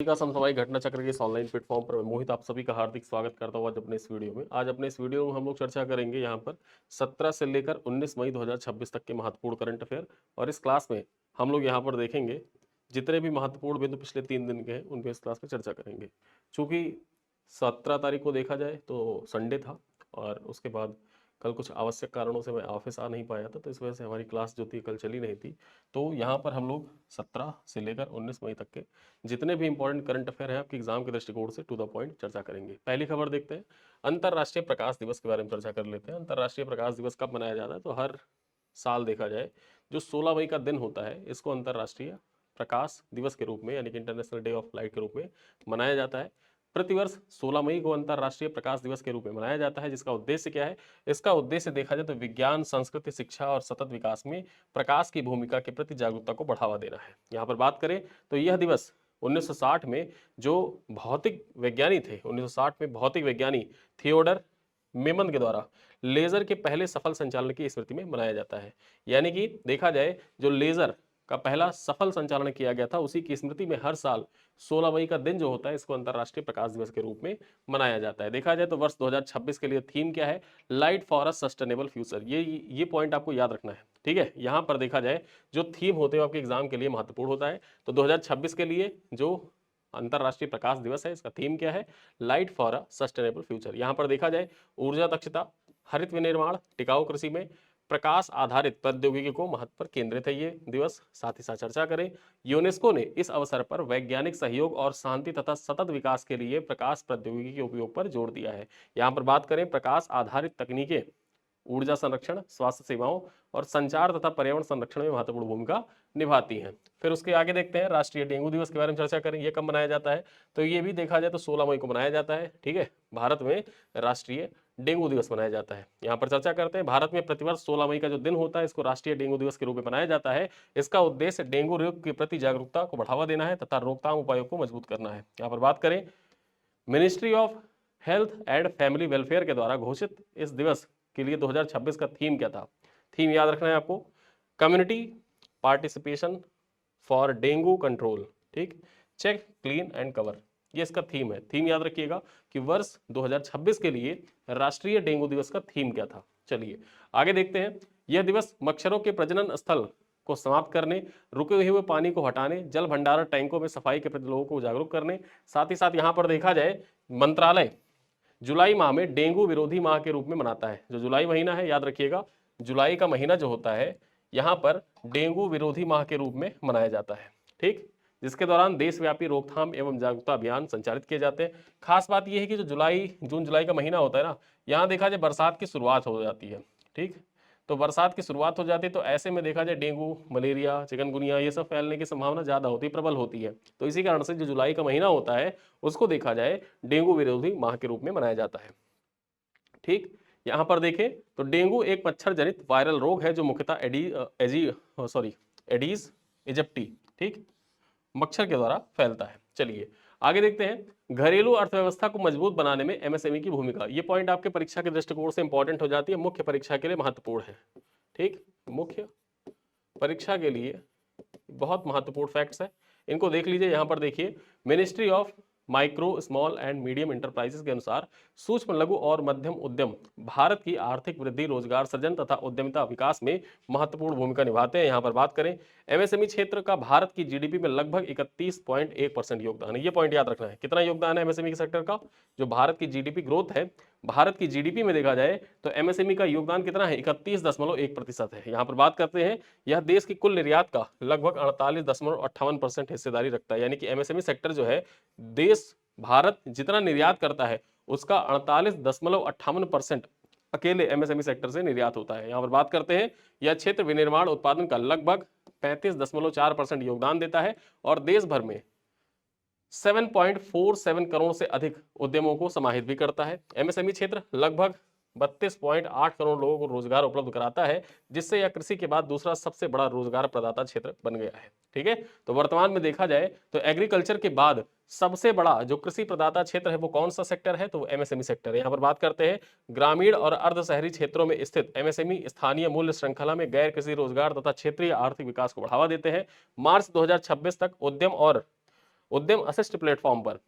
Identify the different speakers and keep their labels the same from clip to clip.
Speaker 1: का समसामयिक घटना चक्र के इस ऑनलाइन प्लेटफॉर्म पर मोहित आप सभी का हार्दिक स्वागत करता हूँ आज अपने इस वीडियो में। आज अपने इस वीडियो में हम लोग चर्चा करेंगे यहाँ पर 17 से लेकर 19 मई 2026 तक के महत्वपूर्ण करंट अफेयर। और इस क्लास में हम लोग यहाँ पर देखेंगे जितने भी महत्वपूर्ण बिंदु पिछले 3 दिन के हैं उन पर इस क्लास में चर्चा करेंगे। चूंकि 17 तारीख को देखा जाए तो संडे था और उसके बाद कल कुछ आवश्यक कारणों से मैं ऑफिस आ नहीं पाया था, तो इस वजह से हमारी क्लास जो थी कल चली नहीं थी। तो यहाँ पर हम लोग 17 से लेकर 19 मई तक के जितने भी इंपॉर्टेंट करंट अफेयर है आपके एग्जाम के दृष्टिकोण से टू द पॉइंट चर्चा करेंगे। पहली खबर देखते हैं, अंतरराष्ट्रीय प्रकाश दिवस के बारे में चर्चा कर लेते हैं। अंतरराष्ट्रीय प्रकाश दिवस कब मनाया जाता है? तो हर साल देखा जाए जो 16 मई का दिन होता है इसको अंतरराष्ट्रीय प्रकाश दिवस के रूप में यानी कि इंटरनेशनल डे ऑफ लाइट के रूप में मनाया जाता है। प्रतिवर्ष 16 मई को अंतरराष्ट्रीय प्रकाश दिवस के रूप में मनाया जाता है, जिसका उद्देश्य क्या है? इसका उद्देश्य देखा जाए तो विज्ञान, संस्कृति, शिक्षा और सतत विकास में प्रकाश की भूमिका के प्रति जागरूकता को बढ़ावा देना है। यहाँ पर बात करें तो यह दिवस 1960 में जो भौतिक वैज्ञानिक थे, 1960 में भौतिक वैज्ञानिक थियोडर मेमन के द्वारा लेजर के पहले सफल संचालन की स्मृति में मनाया जाता है। यानी कि देखा जाए जो लेजर का पहला सफल संचालन किया गया था उसी की स्मृति में हर साल 16 मई का दिन जो होता है इसको अंतरराष्ट्रीय प्रकाश दिवस के रूप में मनाया जाता है। देखा जाए तो वर्ष 2026 के लिए थीम क्या है? Light for a sustainable future. ये पॉइंट आपको याद रखना है, ठीक है। यहाँ पर देखा जाए जो थीम होते हैं आपके एग्जाम के लिए महत्वपूर्ण होता है। तो 2026 के लिए जो अंतरराष्ट्रीय प्रकाश दिवस है इसका थीम क्या है? Light for a sustainable future. यहाँ पर देखा जाए ऊर्जा दक्षता, हरित विनिर्माण, टिकाऊ कृषि में प्रकाश आधारित प्रौद्योगिकी को महत्व पर केंद्रित है ये दिवस। साथ ही साथ चर्चा करें, यूनेस्को ने इस अवसर पर वैज्ञानिक सहयोग और शांति तथा सतत विकास के लिए प्रकाश प्रौद्योगिकी के उपयोग पर जोर दिया है। यहाँ पर बात करें प्रकाश आधारित तकनीकें ऊर्जा संरक्षण, स्वास्थ्य सेवाओं और संचार तथा पर्यावरण संरक्षण में महत्वपूर्ण भूमिका निभाती हैं। फिर उसके आगे देखते हैं राष्ट्रीय डेंगू दिवस के बारे में चर्चा करें। ये कब मनाया जाता है? तो ये भी देखा जाए तो 16 मई को मनाया जाता है, ठीक है। भारत में राष्ट्रीय डेंगू दिवस मनाया जाता है। यहाँ पर चर्चा करते हैं, भारत में प्रतिवर्ष 16 मई का जो दिन होता है इसको राष्ट्रीय डेंगू दिवस के रूप में मनाया जाता है। इसका उद्देश्य डेंगू रोग के प्रति जागरूकता को बढ़ावा देना है तथा रोकथाम उपायों को मजबूत करना है। यहाँ पर बात करें ministry of health and family welfare के द्वारा घोषित इस दिवस के लिए 2026 का थीम क्या था? थीम याद रखना है आपको, community participation for dengue control, ठीक, चेक, क्लीन एंड कवर। ये इसका थीम है। थीम याद रखिएगा कि वर्ष 2026 के लिए राष्ट्रीय डेंगू दिवस का थीम क्या था। चलिए आगे देखते हैं, यह दिवस मच्छरों के प्रजनन स्थल को समाप्त करने, रुके हुए पानी को हटाने, जल भंडारण टैंकों में सफाई के प्रति लोगों को जागरूक करने, साथ ही साथ यहाँ पर देखा जाए मंत्रालय जुलाई माह में डेंगू विरोधी माह के रूप में मनाता है। जो जुलाई महीना है याद रखिएगा, जुलाई का महीना जो होता है यहाँ पर डेंगू विरोधी माह के रूप में मनाया जाता है, ठीक, जिसके दौरान देशव्यापी रोकथाम एवं जागरूकता अभियान संचालित किए जाते हैं। खास बात यह है कि जो जून जुलाई का महीना होता है ना, यहाँ देखा जाए बरसात की शुरुआत हो जाती है, ठीक। तो बरसात की शुरुआत हो जाती है तो ऐसे में देखा जाए डेंगू, मलेरिया, चिकनगुनिया ये सब फैलने की संभावना ज्यादा होती है, प्रबल होती है। तो इसी कारण से जो जुलाई का महीना होता है उसको देखा जाए डेंगू विरोधी माह के रूप में मनाया जाता है, ठीक। यहाँ पर देखें तो डेंगू एक मच्छर जनित वायरल रोग है जो मुख्यतः एडीज इजिप्टी, ठीक, मच्छर के द्वारा फैलता है। चलिए आगे देखते हैं, घरेलू अर्थव्यवस्था को मजबूत बनाने में एमएसएमई की भूमिका। ये पॉइंट आपके परीक्षा के दृष्टिकोण से इंपॉर्टेंट हो जाती है, मुख्य परीक्षा के लिए महत्वपूर्ण है, ठीक। मुख्य परीक्षा के लिए बहुत महत्वपूर्ण फैक्ट्स है, इनको देख लीजिए। यहाँ पर देखिए, ministry of micro small and medium enterprises के अनुसार सूक्ष्म लघु और मध्यम उद्यम भारत की आर्थिक वृद्धि, रोजगार सृजन तथा उद्यमिता विकास में महत्वपूर्ण भूमिका निभाते हैं। यहाँ पर बात करें एमएसएमई क्षेत्र का भारत की जीडीपी में लगभग 31.1% योगदान है। ये पॉइंट याद रखना है, कितना योगदान है एमएसएमई सेक्टर का? जो भारत की जीडीपी ग्रोथ है, भारत की जीडीपी में देखा जाए तो एमएसएमई का योगदान कितना है? 31.1% है। यहाँ पर बात करते हैं, यह देश की कुल निर्यात का लगभग 48.58% हिस्सेदारी रखता है। यानी कि एमएसएमई सेक्टर जो है, देश भारत जितना निर्यात करता है उसका 48.58% अकेले एमएसएमई सेक्टर से निर्यात होता है। यहाँ पर बात करते हैं, यह क्षेत्र विनिर्माण उत्पादन का लगभग 35.4% योगदान देता है और देश भर में 7.47 करोड़ से अधिक उद्यमों को समाहित भी करता है। एमएसएमई क्षेत्र लगभग 32.8 करोड़ लोगों को रोजगार उपलब्ध कराता है, जिससे यह कृषि के बाद दूसरा सबसे बड़ा रोजगार प्रदाता क्षेत्र बन गया है, ठीक है। तो वर्तमान में देखा जाए तो एग्रीकल्चर के बाद सबसे बड़ा जो कृषि प्रदाता क्षेत्र है वो कौन सा सेक्टर है? तो एमएसएमई सेक्टर है। यहाँ पर बात करते हैं, ग्रामीण और अर्ध शहरी क्षेत्रों में स्थित एमएसएमई स्थानीय मूल्य श्रृंखला में गैर कृषि रोजगार तथा क्षेत्रीय आर्थिक विकास को बढ़ावा देते हैं। मार्च 2026 तक उद्यम और उद्यम असिस्ट प्लेटफॉर्म पर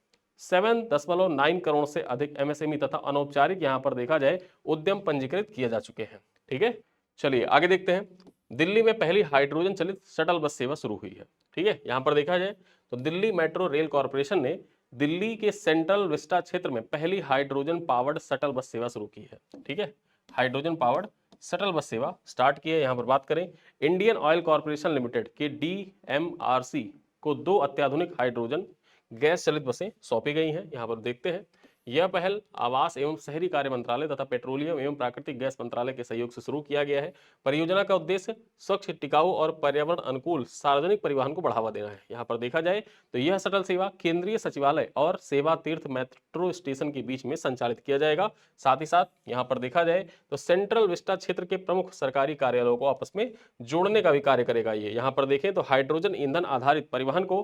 Speaker 1: 7.9 करोड़ से अधिक एमएसएमई तथा अनौपचारिक यहां पर देखा जाए उद्यम पंजीकृत किए जा चुके हैं। ठीक है, चलिए आगे देखते हैं। दिल्ली में पहली हाइड्रोजन चलित शटल बस सेवा शुरू हुई है। ठीक है, यहां पर देखा जाए तो दिल्ली मेट्रो रेल कॉर्पोरेशन ने दिल्ली के सेंट्रल विस्टा क्षेत्र में पहली हाइड्रोजन पावर्ड शटल बस सेवा शुरू की है। ठीक है, हाइड्रोजन पावर्ड शटल बस सेवा स्टार्ट की है। यहां पर बात करें, इंडियन ऑयल कॉर्पोरेशन लिमिटेड के DMRC को 2 अत्याधुनिक हाइड्रोजन गैस चलित बसें सौंपी गई हैं। यहां पर देखते हैं, यह पहल आवास एवं शहरी कार्य मंत्रालय तथा पेट्रोलियम एवं प्राकृतिक गैस मंत्रालय के सहयोग से शुरू किया गया है। परियोजना का उद्देश्य स्वच्छ, टिकाऊ और पर्यावरण अनुकूल सार्वजनिक परिवहन को बढ़ावा देना है। यहाँ पर देखा जाए तो यह शटल सेवा केंद्रीय सचिवालय और सेवा तीर्थ मेट्रो स्टेशन के बीच में संचालित किया जाएगा। साथ ही साथ यहाँ पर देखा जाए तो सेंट्रल विस्टा क्षेत्र के प्रमुख सरकारी कार्यालयों को आपस में जोड़ने का भी कार्य करेगा। ये यहाँ पर देखें तो हाइड्रोजन ईंधन आधारित परिवहन को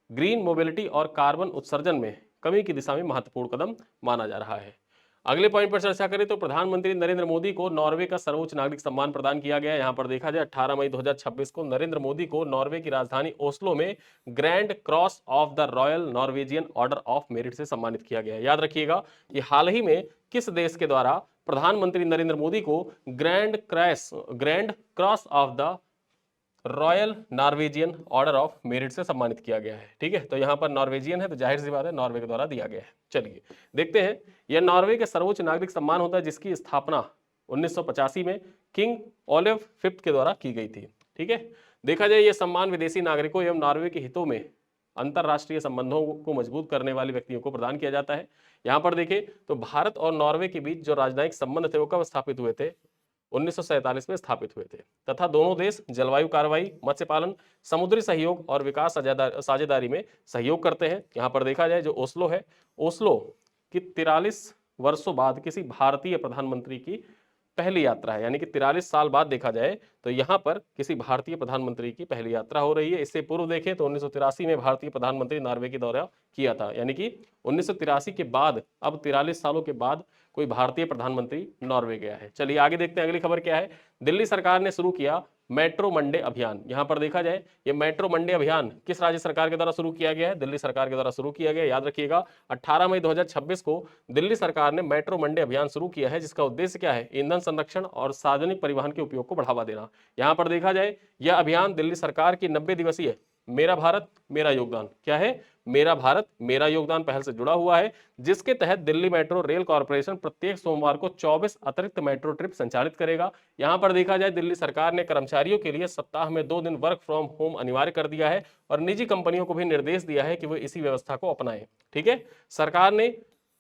Speaker 1: ग्रीन मोबिलिटी और कार्बन उत्सर्जन में कमी की दिशा में महत्वपूर्ण कदम माना जा रहा है। अगले पॉइंट पर चर्चा करें तो प्रधानमंत्री नरेंद्र मोदी को नॉर्वे का सर्वोच्च नागरिक सम्मान प्रदान किया गया। यहां पर देखा जाए 18 मई 2026 को नरेंद्र मोदी को नॉर्वे की राजधानी ओस्लो में grand cross of the royal Norwegian order of merit से सम्मानित किया गया। याद रखिएगा, ये हाल ही में किस देश के द्वारा प्रधानमंत्री नरेंद्र मोदी को grand cross of the royal Norwegian order of merit से सम्मानित किया गया है। ठीक है, तो यहाँ पर नॉर्वेजियन है तो जाहिर सी बात है नॉर्वे के द्वारा दिया गया है। चलिए देखते हैं, यह नॉर्वे के सर्वोच्च नागरिक सम्मान होता है जिसकी स्थापना 1985 में किंग ओलेव फिफ्थ के द्वारा की गई थी। ठीक है, देखा जाए यह सम्मान विदेशी नागरिकों एवं नॉर्वे के हितों में अंतरराष्ट्रीय संबंधों को मजबूत करने वाले व्यक्तियों को प्रदान किया जाता है। यहाँ पर देखें तो भारत और नॉर्वे के बीच जो राजनयिक संबंध थे वो कब स्थापित हुए थे? 1947 में स्थापित हुए थे तथा दोनों देश जलवायु कार्रवाई, मत्स्य पालन, समुद्री सहयोग और विकास साझेदारी में सहयोग करते हैं। यहाँ पर देखा जाए जो ओस्लो है, ओस्लो की 43 वर्षों बाद किसी भारतीय प्रधानमंत्री की पहली यात्रा है, यानी कि 43 साल बाद देखा जाए तो यहाँ पर किसी भारतीय प्रधानमंत्री की पहली यात्रा हो रही है। इससे पूर्व देखें तो 1983 में भारतीय प्रधानमंत्री नॉर्वे की दौरा किया था, यानी कि 1983 के बाद अब 43 सालों के बाद कोई भारतीय प्रधानमंत्री नॉर्वे गया है। चलिए आगे देखते हैं, अगली खबर क्या है। दिल्ली सरकार ने शुरू किया मेट्रो मंडे अभियान। यहां पर देखा जाए ये मेट्रो मंडे अभियान किस राज्य सरकार के द्वारा शुरू किया गया है? दिल्ली सरकार के द्वारा शुरू किया गया। याद रखिएगा 18 मई 2026 को दिल्ली सरकार ने मेट्रो मंडे अभियान शुरू किया है, जिसका उद्देश्य क्या है? ईंधन संरक्षण और सार्वजनिक परिवहन के उपयोग को बढ़ावा देना। यहां पर देखा जाए यह अभियान दिल्ली सरकार की 90 दिवसीय मेरा भारत मेरा योगदान, क्या है? मेरा भारत मेरा योगदान पहल से जुड़ा हुआ है, जिसके तहत दिल्ली मेट्रो रेल कॉर्पोरेशन प्रत्येक सोमवार को 24 अतिरिक्त मेट्रो ट्रिप संचालित करेगा। यहां पर देखा जाए दिल्ली सरकार ने कर्मचारियों के लिए सप्ताह में 2 दिन वर्क फ्रॉम होम अनिवार्य कर दिया है और निजी कंपनियों को भी निर्देश दिया है कि वो इसी व्यवस्था को अपनाएं। ठीक है, सरकार ने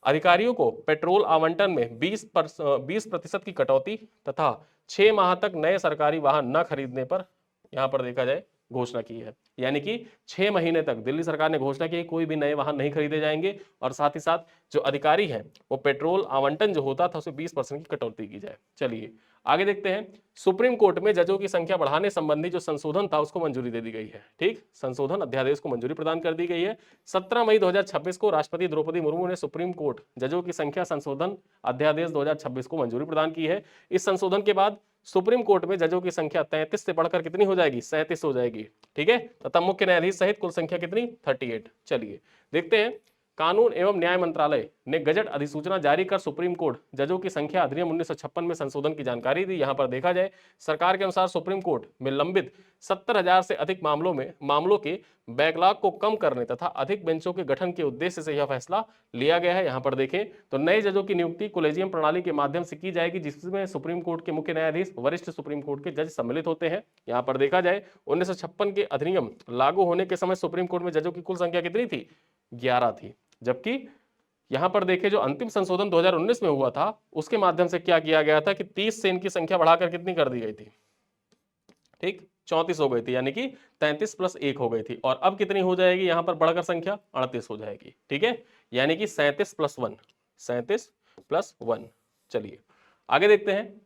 Speaker 1: अधिकारियों को पेट्रोल आवंटन में 20% की कटौती तथा 6 माह तक नए सरकारी वाहन न खरीदने पर यहां पर देखा जाए घोषणा की है, यानी कि 6 महीने तक दिल्ली सरकार ने घोषणा की कोई भी नए वाहन नहीं खरीदे जाएंगे और साथ ही साथ जो अधिकारी हैं वो पेट्रोल आवंटन जो होता था उसे 20% की कटौती की जाए। चलिए आगे देखते हैं, सुप्रीम कोर्ट में जजों की संख्या बढ़ाने संबंधी जो संशोधन था उसको मंजूरी दे दी गई है। ठीक, संशोधन अध्यादेश को मंजूरी प्रदान कर दी गई है। 17 मई 2026 को राष्ट्रपति द्रौपदी मुर्मू ने सुप्रीम कोर्ट जजों की संख्या संशोधन अध्यादेश 2026 को मंजूरी प्रदान की है। इस संशोधन के बाद सुप्रीम कोर्ट में जजों की संख्या 33 से बढ़कर कितनी हो जाएगी? 37 हो जाएगी। ठीक है, तथा मुख्य न्यायाधीश सहित कुल संख्या कितनी? 38। चलिए देखते हैं, कानून एवं न्याय मंत्रालय ने गजट अधिसूचना जारी कर सुप्रीम कोर्ट जजों की संख्या अधिनियम 1956 में संशोधन की जानकारी दी। यहां पर देखा जाए सरकार के अनुसार सुप्रीम कोर्ट में लंबित 70,000 से अधिक मामलों के बैकलॉग को कम करने तथा अधिक बेंचों के गठन के उद्देश्य से यह फैसला लिया गया है। यहां पर देखें तो नए जजों की नियुक्ति कोलेजियम प्रणाली के माध्यम से की जाएगी, जिसमें सुप्रीम कोर्ट के मुख्य न्यायाधीश, वरिष्ठ सुप्रीम कोर्ट के जज सम्मिलित होते हैं। यहां पर देखा जाए 1956 के अधिनियम लागू होने के समय सुप्रीम कोर्ट में जजों की कुल संख्या कितनी थी? 11 थी, जबकि यहां पर देखें जो अंतिम संशोधन 2019 में हुआ था उसके माध्यम से क्या किया गया था कि 30 से इनकी संख्या बढ़ाकर कितनी कर दी गई थी? ठीक, 34 हो गई थी, यानी कि 33 + 1 हो गई थी। और अब कितनी हो जाएगी? यहां पर बढ़कर संख्या 38 हो जाएगी। ठीक है, यानी कि 37 + 1, 37 + 1। चलिए आगे देखते हैं,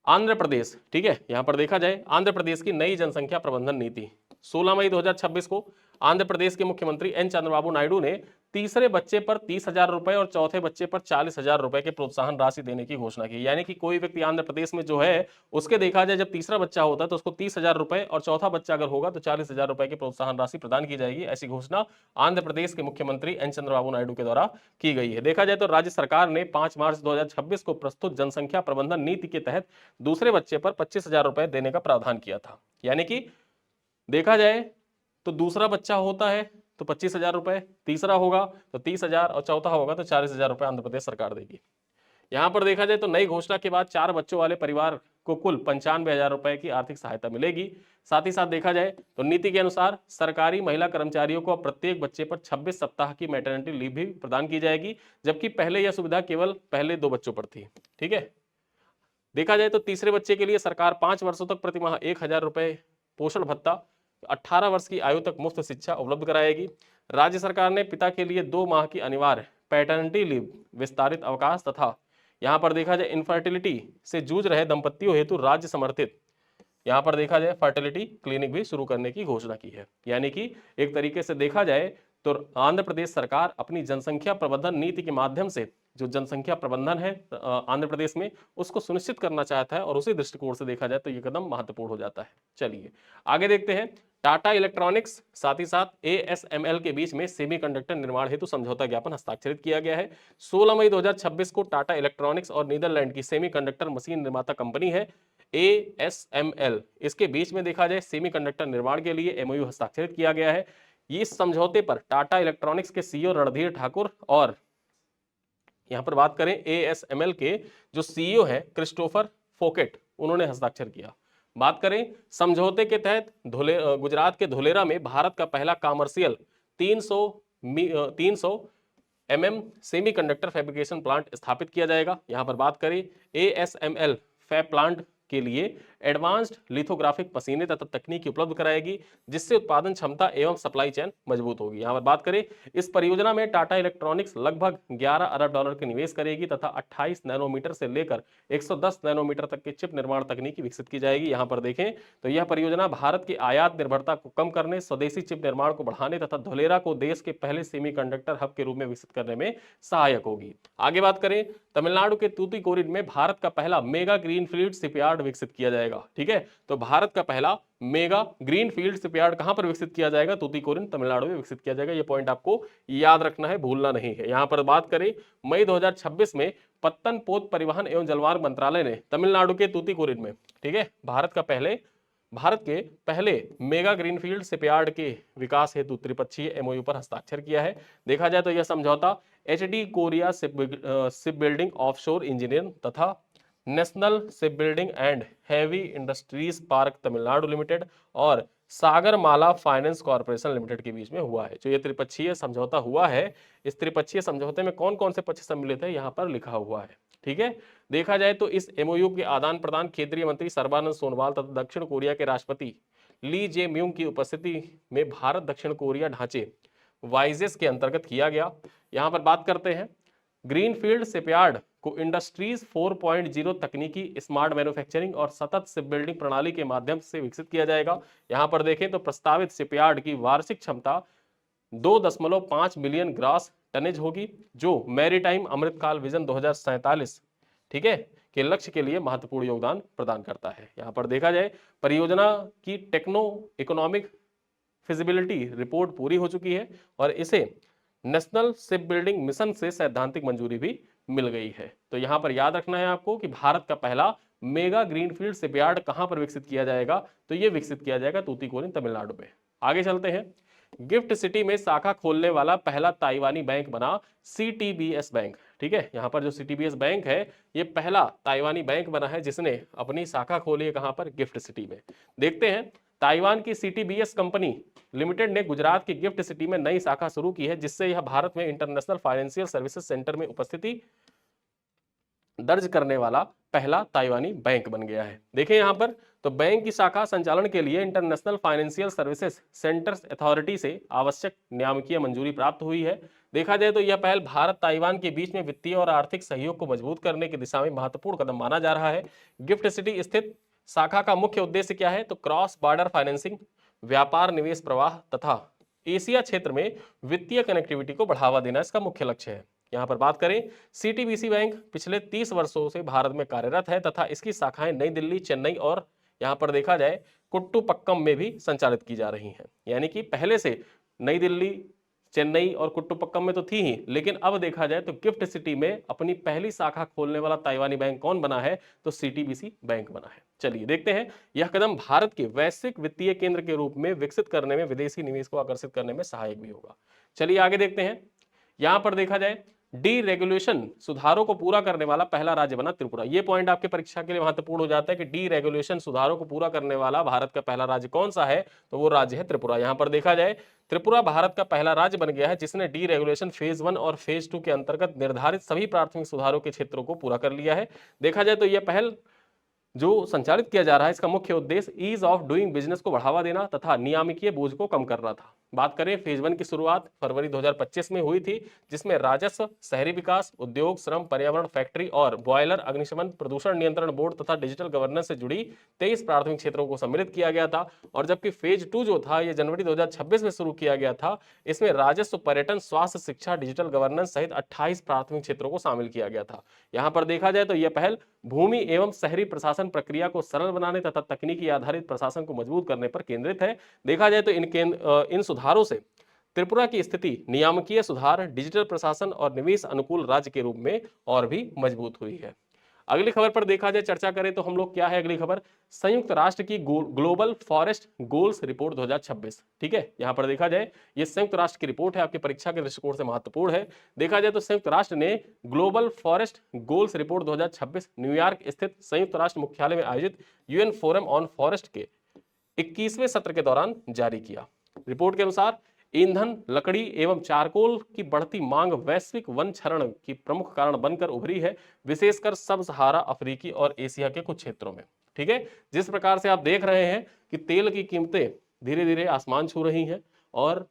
Speaker 1: आंध्र प्रदेश। ठीक है, यहां पर देखा जाए आंध्र प्रदेश की नई जनसंख्या प्रबंधन नीति 16 मई 2026 को आंध्र प्रदेश के मुख्यमंत्री एन चंद्रबाबू नायडू ने तीसरे बच्चे पर 30,000 रुपए और चौथे बच्चे पर 40,000 रुपए के प्रोत्साहन राशि देने की घोषणा की। यानी कि कोई व्यक्ति आंध्र प्रदेश में जो है उसके देखा जाए जब तीसरा बच्चा होता है तो उसको 30,000 रुपए और चौथा बच्चा अगर होगा तो 40,000 रुपए की प्रोत्साहन राशि प्रदान की जाएगी। ऐसी घोषणा आंध्र प्रदेश के मुख्यमंत्री एन चंद्रबाबू नायडू के द्वारा की गई है। देखा जाए तो राज्य सरकार ने 5 मार्च 2026 को प्रस्तुत जनसंख्या प्रबंधन नीति के तहत दूसरे बच्चे पर 25,000 रुपए देने का प्रावधान किया था। यानी कि देखा जाए तो दूसरा बच्चा होता है तो 25,000 रुपए, तीसरा होगा तो 30,000 और चौथा होगा तो 40,000 रुपए आंध्र प्रदेश सरकार देगी। यहां पर देखा जाए तो नई घोषणा के बाद 4 बच्चों वाले परिवार को कुल 95,000 रुपए की आर्थिक सहायता मिलेगी। साथ ही साथ देखा जाए तो नीति के अनुसार सरकारी महिला कर्मचारियों को प्रत्येक बच्चे पर 26 सप्ताह की मैटरनिटी लीव भी प्रदान की जाएगी, जबकि पहले यह सुविधा केवल पहले 2 बच्चों पर थी। ठीक है, देखा जाए तो तीसरे बच्चे के लिए सरकार 5 वर्षों तक प्रतिमाह 1,000 रुपए पोषण भत्ता, 18 वर्ष की आयु तक मुफ्त शिक्षा उपलब्ध कराएगी। राज्य सरकार ने पिता के लिए 2 माह की अनिवार्य पैटर्निटी लीव, विस्तारित अवकाश तथा यहां पर देखा जाए इनफर्टिलिटी से जूझ रहे दंपतियों हेतु राज्य समर्थित यहां पर देखा जाए फर्टिलिटी क्लिनिक भी शुरू करने की घोषणा की है। यानी कि एक तरीके से देखा जाए तो आंध्र प्रदेश सरकार अपनी जनसंख्या प्रबंधन नीति के माध्यम से जो जनसंख्या प्रबंधन है आंध्र प्रदेश में उसको सुनिश्चित करना चाहता है और उसी दृष्टिकोण से देखा जाए तो ये कदम महत्वपूर्ण हो जाता है। चलिए आगे देखते हैं। टाटा इलेक्ट्रॉनिक्स साथ ही साथ ASML के बीच में सेमीकंडक्टर निर्माण हेतु समझौता ज्ञापन हस्ताक्षरित किया गया है। 16 मई 2026 को टाटा इलेक्ट्रॉनिक्स और नीदरलैंड की सेमीकंडक्टर मशीन निर्माता कंपनी है ASML, इसके बीच में देखा जाए सेमीकंडक्टर निर्माण के लिए MOU हस्ताक्षरित किया गया है। इस समझौते पर टाटा इलेक्ट्रॉनिक्स के CEO रणधीर ठाकुर और यहां पर बात करें ASML के जो CEO है क्रिस्टोफर फोकेट, उन्होंने हस्ताक्षर किया। बात करें समझौते के तहत गुजरात के धोलेरा में भारत का पहला commercial 300 mm semiconductor fabrication plant स्थापित किया जाएगा। यहां पर बात करें ASML फैब प्लांट के लिए एडवांस्ड लिथोग्राफिक मशीनें तथा तकनीकी उपलब्ध कराएगी, जिससे उत्पादन क्षमता एवं सप्लाई चेन मजबूत होगी। यहां पर बात करें इस परियोजना में टाटा इलेक्ट्रॉनिक्स लगभग 11 अरब डॉलर के निवेश करेगी तथा 28 नैनोमीटर से लेकर 110 नैनोमीटर तक के चिप निर्माण तकनीकी विकसित की जाएगी। यहां पर देखें तो यह परियोजना भारत की आयात निर्भरता को कम करने, स्वदेशी चिप निर्माण को बढ़ाने तथा धोलेरा को देश के पहले सेमीकंडक्टर हब के रूप में विकसित करने में सहायक होगी। आगे बात करें तमिलनाडु के तूतीकोरिन में भारत का पहला मेगा ग्रीनफील्ड शिपयार्ड विकसित किया जाएगा। ठीक है, तो भारत का पहला मेगा ग्रीनफील्ड शिपयार्ड कहां पर विकसित किया जाएगा? तूतीकोरिन तमिलनाडु में विकसित किया जाएगा। ये पॉइंट आपको याद रखना है, भूलना नहीं है। यहां पर बात करें मई 2026 में पत्तन पोत परिवहन एवं जलमार्ग मंत्रालय ने तमिलनाडु के तूतीकोरिन में, ठीक है, भारत के पहले मेगा ग्रीनफील्ड शिपयार्ड के विकास हेतु त्रिपक्षीय MOU पर हस्ताक्षर किया है। देखा जाए तो यह समझौता HD Korea ship building offshore engineering तथा national ship building and heavy industries park Tamil Nadu limited और सागरमाला फाइनेंस कॉर्पोरेशन लिमिटेड के बीच में हुआ है। जो ये त्रिपक्षीय समझौता हुआ है, इस त्रिपक्षीय समझौते में कौन कौन से पक्ष सम्मिलित है यहाँ पर लिखा हुआ है। ठीक है, देखा जाए तो इस MOU के आदान प्रदान केंद्रीय मंत्री सर्बानंद सोनोवाल तथा दक्षिण कोरिया के राष्ट्रपति ली जे म्यूंग की उपस्थिति में भारत दक्षिण कोरिया ढांचे वाइजेस के अंतर्गत किया गया। यहां पर बात करते हैं ग्रीनफील्ड शिपयार्ड को इंडस्ट्रीज 4.0 तकनीकी, स्मार्ट मैन्युफैक्चरिंग और सतत शिप बिल्डिंग प्रणाली के माध्यम से विकसित किया जाएगा। यहां पर देखें तो प्रस्तावित शिपयार्ड की वार्षिक क्षमता 2.5 मिलियन ग्रास टनेज होगी, जो मैरीटाइम अमृतकाल विजन 2047, ठीक है, के लक्ष्य के लिए महत्वपूर्ण योगदान प्रदान करता है। यहां पर देखा जाए परियोजना की टेक्नो इकोनॉमिक फिजिबिलिटी रिपोर्ट पूरी हो चुकी है और इसे नेशनल शिप बिल्डिंग मिशन से सैद्धांतिक मंजूरी भी मिल गई है। तो यहां पर याद रखना है आपको कि भारत का पहला मेगा ग्रीनफील्ड शिपयार्ड कहां पर विकसित किया जाएगा? तो यह विकसित किया जाएगा तूतीकोरिन तमिलनाडु में। आगे चलते हैं। गिफ्ट सिटी में शाखा खोलने वाला पहला ताइवानी बैंक बना CTBS बैंक। ठीक है, यहां पर जो CTBS बैंक है ये पहला ताइवानी बैंक बना है जिसने अपनी शाखा खोली है कहां पर? गिफ्ट सिटी में। देखते हैं, ताइवान की CTBS कंपनी लिमिटेड ने गुजरात की गिफ्ट सिटी में नई शाखा शुरू की है, जिससे यह भारत में इंटरनेशनल फाइनेंशियल सर्विसेज सेंटर में उपस्थिति दर्ज करने वाला पहला ताइवानी बैंक बन गया है। देखें यहां पर तो बैंक की शाखा संचालन के लिए international financial services centres authority से आवश्यक नियामकीय मंजूरी प्राप्त हुई है। देखा जाए तो यह पहल भारत ताइवान के बीच में वित्तीय और आर्थिक सहयोग को मजबूत करने की दिशा में महत्वपूर्ण कदम माना जा रहा है। गिफ्ट सिटी स्थित शाखा का मुख्य उद्देश्य क्या है? तो क्रॉस बॉर्डर फाइनेंसिंग, व्यापार निवेश प्रवाह तथा एशिया क्षेत्र में वित्तीय कनेक्टिविटी को बढ़ावा देना इसका मुख्य लक्ष्य है। यहाँ पर बात करें, सीटीबीसी बैंक पिछले 30 वर्षों से भारत में कार्यरत है तथा इसकी शाखाएं नई दिल्ली, चेन्नई और यहाँ पर देखा जाए कुट्टुपक्कम में भी संचालित की जा रही हैं। यानी कि पहले से नई दिल्ली, चेन्नई और कुट्टुपक्कम में तो थी ही, लेकिन अब देखा जाए तो गिफ्ट सिटी में अपनी पहली शाखा खोलने वाला ताइवानी बैंक कौन बना है, तो सीटीबीसी बैंक बना है। चलिए देखते हैं, यह कदम भारत के वैश्विक वित्तीय केंद्र के रूप में विकसित करने में, विदेशी निवेश को आकर्षित करने में सहायक भी होगा। चलिए आगे देखते हैं, यहां पर देखा जाए डीरेगुलेशन सुधारों को पूरा करने वाला पहला राज्य बना त्रिपुरा। ये पॉइंट आपके परीक्षा के लिए महत्वपूर्ण हो जाता है कि डीरेगुलेशन सुधारों को पूरा करने वाला भारत का पहला राज्य कौन सा है, तो वो राज्य है त्रिपुरा। यहां पर देखा जाए त्रिपुरा भारत का पहला राज्य बन गया है जिसने डीरेगुलेशन फेज 1 और फेज 2 के अंतर्गत निर्धारित सभी प्राथमिक सुधारों के क्षेत्रों को पूरा कर लिया है। देखा जाए तो यह पहल जो संचालित किया जा रहा है, इसका मुख्य उद्देश्य ईज ऑफ डूइंग बिजनेस को बढ़ावा देना तथा नियामकीय बोझ को कम करना था। बात करें, फेज 1 की शुरुआत फरवरी 2025 में हुई थी, जिसमें राजस्व, शहरी विकास, उद्योग, श्रम, पर्यावरण, फैक्ट्री और बॉयलर, अग्निशमन, प्रदूषण नियंत्रण बोर्ड तथा डिजिटल गवर्नेंस से जुड़ी 23 प्राथमिक क्षेत्रों को सम्मिलित किया गया था। और जबकि फेज 2 जो था, यह जनवरी 2026 में शुरू किया गया था, इसमें राजस्व, पर्यटन, स्वास्थ्य, शिक्षा, डिजिटल गवर्नेंस सहित 28 प्राथमिक क्षेत्रों को शामिल किया गया था। यहां पर देखा जाए तो यह पहल भूमि एवं शहरी प्रशासन प्रक्रिया को सरल बनाने तथा तकनीकी आधारित प्रशासन को मजबूत करने पर केंद्रित है। देखा जाए तो इन सुधारों से त्रिपुरा की स्थिति नियामकीय सुधार, डिजिटल प्रशासन और निवेश अनुकूल राज्य के रूप में और भी मजबूत हुई है। अगली खबर पर देखा जाए, चर्चा करें तो हम लोग क्या है अगली खबर, संयुक्त राष्ट्र की ग्लोबल फॉरेस्ट गोल्स रिपोर्ट 2026। ठीक है, यहां पर देखा जाए ये संयुक्त राष्ट्र की रिपोर्ट है, आपकी परीक्षा के दृष्टिकोण से महत्वपूर्ण है। देखा जाए तो संयुक्त राष्ट्र ने global forest goals report 2026 New York स्थित संयुक्त राष्ट्र मुख्यालय में आयोजित यूएन फोरम ऑन फॉरेस्ट के 21वें सत्र के दौरान जारी किया। रिपोर्ट के अनुसार ईंधन, लकड़ी एवं चारकोल की बढ़ती मांग वैश्विक वन क्षरण की प्रमुख कारण बनकर उभरी है, विशेषकर सब सहारा अफ्रीकी और एशिया के कुछ क्षेत्रों में। ठीक है, जिस प्रकार से आप देख रहे हैं कि तेल की कीमतें धीरे धीरे आसमान छू रही हैं और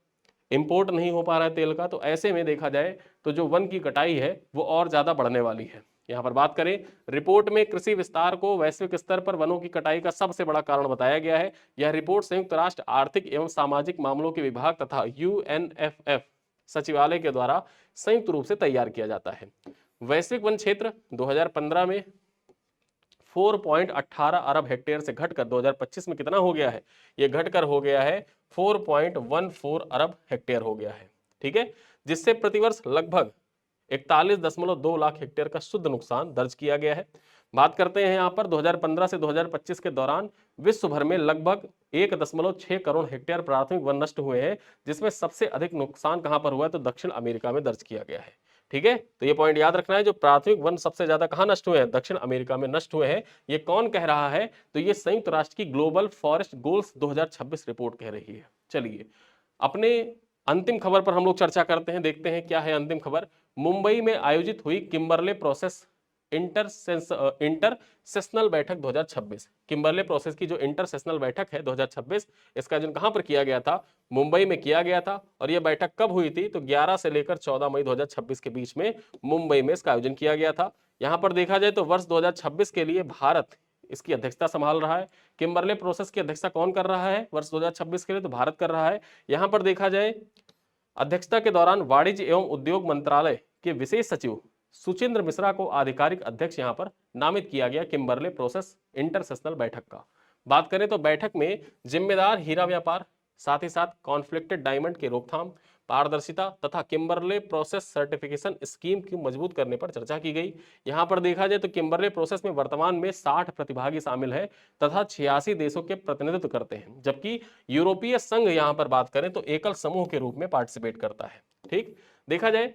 Speaker 1: इंपोर्ट नहीं हो पा रहा है तेल का, तो ऐसे में देखा जाए तो जो वन की कटाई है वो और ज्यादा बढ़ने वाली है। यहाँ पर बात करें, रिपोर्ट में कृषि विस्तार को वैश्विक स्तर पर वनों की कटाई का सबसे बड़ा कारण बताया गया है। यह रिपोर्ट संयुक्त राष्ट्र आर्थिक एवं सामाजिक मामलों के विभाग तथा यूएनएफएफ सचिवालय के द्वारा संयुक्त रूप से तैयार किया जाता है। वैश्विक वन क्षेत्र 2015 में 4.18 अरब हेक्टेयर से घटकर 2025 में कितना हो गया है, यह घटकर हो गया है 4.14 अरब हेक्टेयर हो गया है। ठीक है, जिससे प्रतिवर्ष लगभग 41.2 लाख हेक्टेयर का शुद्ध नुकसान दर्ज किया गया है। बात करते हैं यहाँ पर 2015 से 2025 के दौरान विश्व भर में लगभग 1.6 करोड़ हेक्टेयर प्राथमिक वन नष्ट हुए हैं, जिसमें सबसे अधिक नुकसान कहां पर हुआ है, तो दक्षिण अमेरिका में दर्ज किया गया है। ठीक है, तो ये पॉइंट याद रखना है, जो प्राथमिक वन सबसे ज्यादा कहां नष्ट हुए हैं, दक्षिण अमेरिका में नष्ट हुए हैं। ये कौन कह रहा है, तो ये संयुक्त राष्ट्र की ग्लोबल फॉरेस्ट गोल्स 2026 रिपोर्ट कह रही है। चलिए अपने अंतिम खबर पर हम लोग चर्चा करते हैं, देखते हैं क्या है अंतिम खबर। मुंबई में आयोजित हुई किम्बरले प्रोसेस इंटर सेशनल बैठक 2026। किम्बरले प्रोसेस की जो इंटर सेशनल बैठक है 2026, इसका आयोजन कहां पर किया गया था, मुंबई में किया गया था। और यह बैठक कब हुई थी, तो 11 से लेकर 14 मई 2026 के बीच में मुंबई में इसका आयोजन किया गया था। यहां पर देखा जाए तो वर्ष 2026 के लिए भारत इसकी अध्यक्षता संभाल रहा है। किम्बरले प्रोसेस की अध्यक्षता कौन कर रहा है वर्ष 2026 के लिए, तो भारत कर रहा है। यहां पर देखा जाए अध्यक्षता के दौरान वाणिज्य एवं उद्योग मंत्रालय के विशेष सचिव सुचिंद्र मिश्रा को आधिकारिक अध्यक्ष यहां पर नामित किया गया किम्बरले प्रोसेस इंटरसेशनल बैठक का। बात करें तो बैठक में जिम्मेदार हीरा व्यापार, साथ ही साथ कॉन्फ्लिक्टेड डायमंड की रोकथाम, पारदर्शिता तथा किम्बरले प्रोसेस सर्टिफिकेशन स्कीम की मजबूत करने पर चर्चा की गई। यहां पर देखा जाए तो किम्बरले प्रोसेस में वर्तमान में 60 प्रतिभागी शामिल है तथा 86 देशों के प्रतिनिधित्व करते हैं, जबकि यूरोपीय संघ यहां पर बात करें तो एकल समूह के रूप में पार्टिसिपेट करता है। ठीक, देखा जाए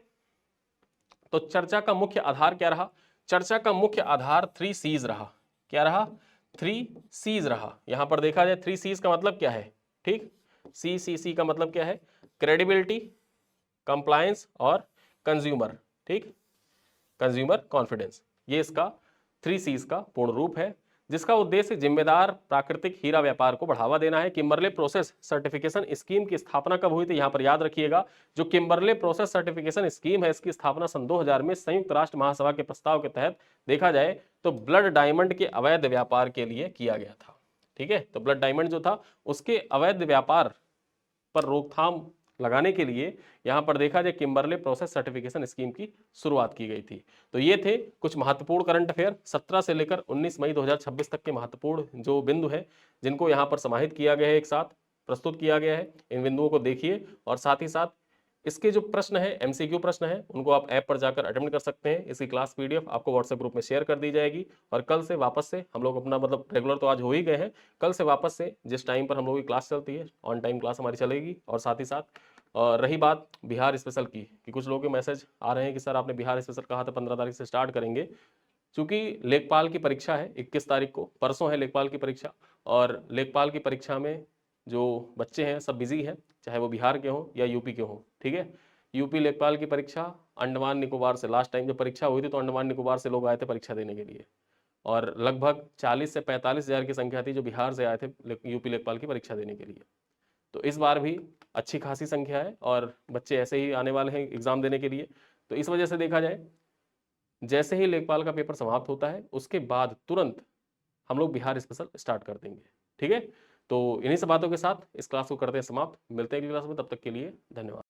Speaker 1: तो चर्चा का मुख्य आधार क्या रहा, चर्चा का मुख्य आधार 3 C's रहा। क्या रहा, 3 C's रहा। यहां पर देखा जाए 3 C's का मतलब क्या है, ठीक, CCC का मतलब क्या है, क्रेडिबिलिटी, कंप्लायंस और कंज्यूमर। ठीक, कंज्यूमर कॉन्फिडेंस, ये इसका 3 C's का पूर्ण रूप है, जिसका उद्देश्य जिम्मेदार प्राकृतिक हीरा व्यापार को बढ़ावा देना है। किम्बरले प्रोसेस सर्टिफिकेशन स्कीम की स्थापना कब हुई थी, यहां पर याद रखिएगा, जो किम्बरले प्रोसेस सर्टिफिकेशन स्कीम है इसकी स्थापना सन 2000 में संयुक्त राष्ट्र महासभा के प्रस्ताव के तहत देखा जाए तो ब्लड डायमंड के अवैध व्यापार के लिए किया गया था। ठीक है, तो ब्लड डायमंड जो था उसके अवैध व्यापार पर रोकथाम लगाने के लिए यहाँ पर देखा जाए किम्बरले प्रोसेस सर्टिफिकेशन स्कीम की शुरुआत की गई थी। तो ये थे कुछ महत्वपूर्ण करंट अफेयर 17 से लेकर 19 मई 2026 तक के महत्वपूर्ण जो बिंदु है जिनको यहाँ पर समाहित किया गया है, एक साथ प्रस्तुत किया गया है। इन बिंदुओं को देखिए और साथ ही साथ इसके जो प्रश्न है एमसीक्यू प्रश्न है उनको आप ऐप पर जाकर अटेम्प्ट कर सकते हैं। इसकी क्लास पीडीएफ आपको व्हाट्सएप ग्रुप में शेयर कर दी जाएगी और कल से वापस से हम लोग अपना मतलब रेगुलर तो आज हो ही गए हैं, कल से वापस से जिस टाइम पर हम लोग की क्लास चलती है ऑन टाइम क्लास हमारी चलेगी। और साथ ही साथ रही बात बिहार स्पेशल की कि कुछ लोगों के मैसेज आ रहे हैं कि सर आपने बिहार स्पेशल कहा था 15 तारीख से स्टार्ट करेंगे। चूंकि लेखपाल की परीक्षा है 21 तारीख को, परसों है लेखपाल की परीक्षा, और लेखपाल की परीक्षा में जो बच्चे हैं सब बिजी हैं, चाहे वो बिहार के हों या यूपी के हों। ठीक है, यूपी लेखपाल की परीक्षा अंडमान निकोबार से, लास्ट टाइम जब परीक्षा हुई थी तो अंडमान निकोबार से लोग आए थे परीक्षा देने के लिए, और लगभग 40 से 45 हज़ार की संख्या थी जो बिहार से आए थे यूपी लेखपाल की परीक्षा देने के लिए। तो इस बार भी अच्छी खासी संख्या है और बच्चे ऐसे ही आने वाले हैं एग्जाम देने के लिए। तो इस वजह से देखा जाए जैसे ही लेखपाल का पेपर समाप्त होता है उसके बाद तुरंत हम लोग बिहार स्पेशल स्टार्ट कर देंगे। ठीक है, तो इन्हीं सब बातों के साथ इस क्लास को करते हैं समाप्त। मिलते हैं अगली क्लास में, तब तक के लिए धन्यवाद।